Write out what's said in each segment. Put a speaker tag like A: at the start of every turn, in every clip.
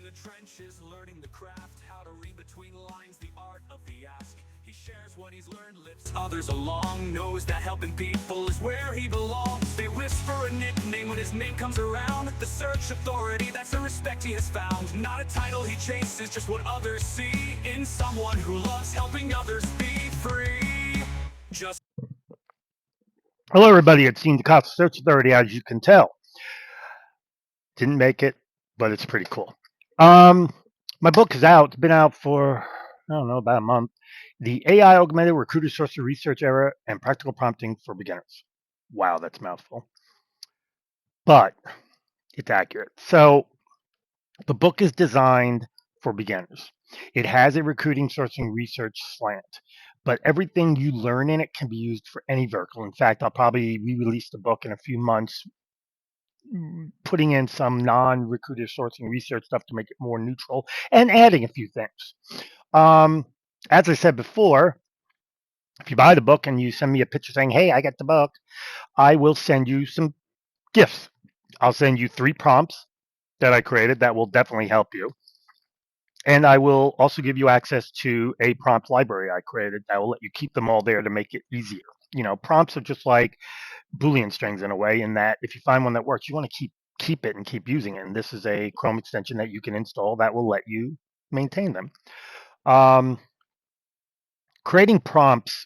A: in the trenches, learning the craft, how to read between lines, the art of the ask. He shares what he's learned, lifts others along, knows that helping people is where he belongs. They whisper a nickname when his name comes around. The search authority, that's the respect he has found. Not a title he chases, just what others see in someone who loves helping others be free. Just
B: Hello, everybody. It's Dean DeCosta, Search Authority. As you can tell, didn't make it, but it's pretty cool. Um, my book is out. It's been out for about a month. The AI Augmented Recruiter Source Research Era and Practical Prompting for Beginners. Wow, that's a mouthful, but it's accurate. So the book is designed for beginners. It has a recruiting sourcing research slant, but everything you learn in it can be used for any vertical. In fact, I'll probably re-release the book in a few months, putting in some non-recruiter sourcing research stuff to make it more neutral and adding a few things. Um, as I said before, if you buy the book and you send me a picture saying, "Hey, I got the book," I will send you some gifts. I'll send you 3 prompts that I created that will definitely help you. And I will also give you access to a prompt library I created that will let you keep them all there to make it easier. Prompts are just like Boolean strings in a way, in that if you find one that works, you want to keep it and keep using it. And this is a Chrome extension that you can install that will let you maintain them. Um, Creating prompts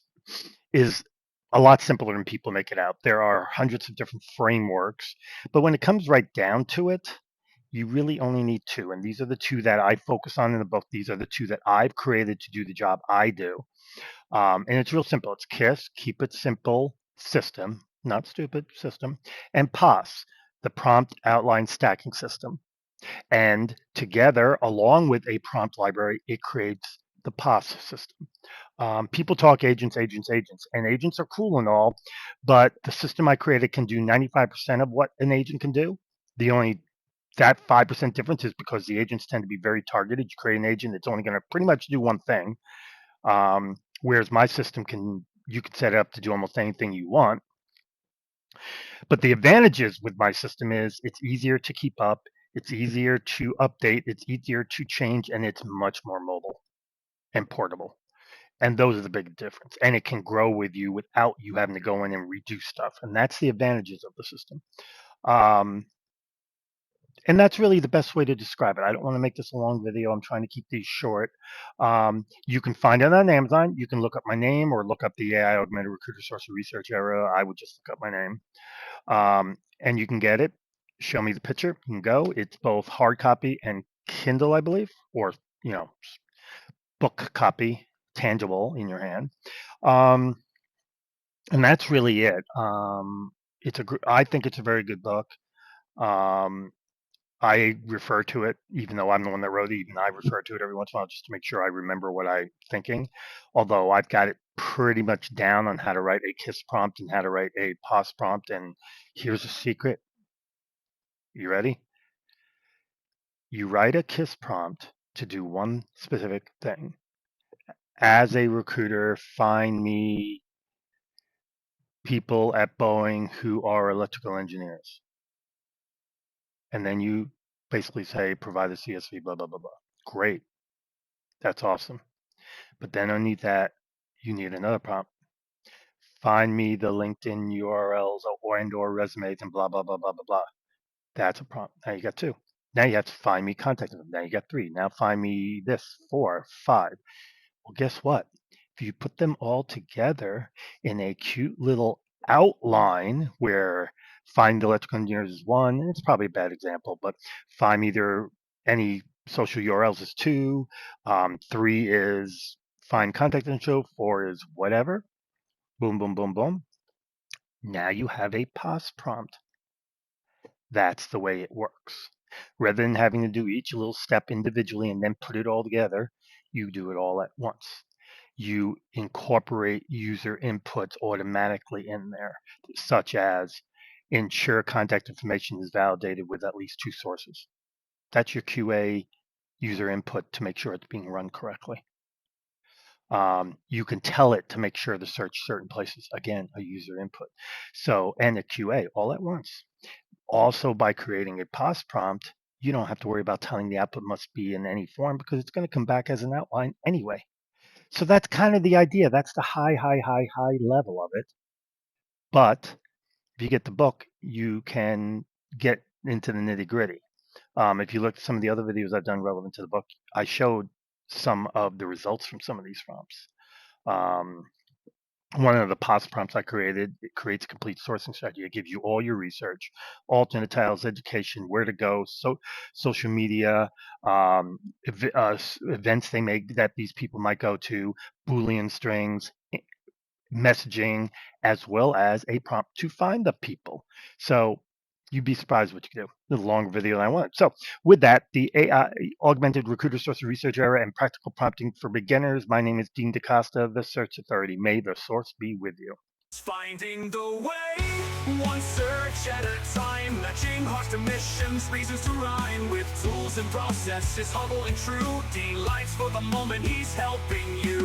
B: is a lot simpler than people make it out. There are hundreds of different frameworks, but when it comes right down to it, you really only need 2. And these are the 2 that I focus on in the book. These are the 2 that I've created to do the job I do. And it's real simple. It's KISS, Keep It Simple System, not stupid system, and POS, the Prompt Outline Stacking System. And together, along with a prompt library, it creates the POS system. People talk agents, agents, agents, and agents are cool and all, but the system I created can do 95% of what an agent can do. The only that 5% difference is because the agents tend to be very targeted. You create an agent that's only going to pretty much do one thing, whereas my system you can set it up to do almost anything you want. But the advantages with my system is it's easier to keep up, it's easier to update, it's easier to change, and it's much more mobile and portable. And those are the big difference. And it can grow with you without you having to go in and redo stuff. And that's the advantages of the system. Um, and that's really the best way to describe it. I don't want to make this a long video. I'm trying to keep these short. You can find it on Amazon. You can look up my name or look up the AI Augmented Recruiter Source Research Era. I would just look up my name. And you can get it. Show me the picture. You can go. It's both hard copy and Kindle, I believe, or you know, book copy, tangible in your hand. Um, and that's really it. I think it's a very good book. Um, I refer to it, even though I'm the one that wrote it, even I refer to it every once in a while just to make sure I remember what I'm thinking. Although I've got it pretty much down on how to write a KISS prompt and how to write a POS prompt. And here's a secret. You ready? You write a KISS prompt to do one specific thing. As a recruiter, find me people at Boeing who are electrical engineers. And then you basically say, provide the CSV, blah, blah, blah, blah. Great. That's awesome. But then underneath that, you need another prompt. Find me the LinkedIn URLs or resumes and blah, blah, blah, blah, blah, blah. That's a prompt. Now you got 2. Now you have to find me contact them. Now you got 3. Now find me this, 4, 5. Well, guess what? If you put them all together in a cute little outline where find electrical engineers is 1, and it's probably a bad example, but find either any social URLs is 2, 3 is find contact info, 4 is whatever. Boom, boom, boom, boom. Now you have a POS prompt. That's the way it works. Rather than having to do each little step individually and then put it all together, you do it all at once. You incorporate user inputs automatically in there, such as ensure contact information is validated with at least 2 sources. That's your QA user input to make sure it's being run correctly. You can tell it to make sure to search certain places. Again, a user input. So, and a QA all at once. Also, by creating a POS prompt, you don't have to worry about telling the output must be in any form because it's going to come back as an outline anyway. So that's kind of the idea. That's the high level of it. But if you get the book, you can get into the nitty gritty. If you look at some of the other videos I've done relevant to the book, I showed some of the results from some of these prompts. Um, one of the POS prompts I created, it creates a complete sourcing strategy. It gives you all your research, alternate titles, education, where to go, social media, events they make that these people might go to, Boolean strings, messaging, as well as a prompt to find the people. So you'd be surprised what you can do. The longer video than I wanted. So with that, the AI augmented recruiter source research era and practical prompting for beginners. My name is Dean DaCosta, the Search Authority. May the source be with you.
A: Finding the way, one search at a time, matching hearts to missions, reasons to rhyme, with tools and processes, humble and true, delights for the moment he's helping you.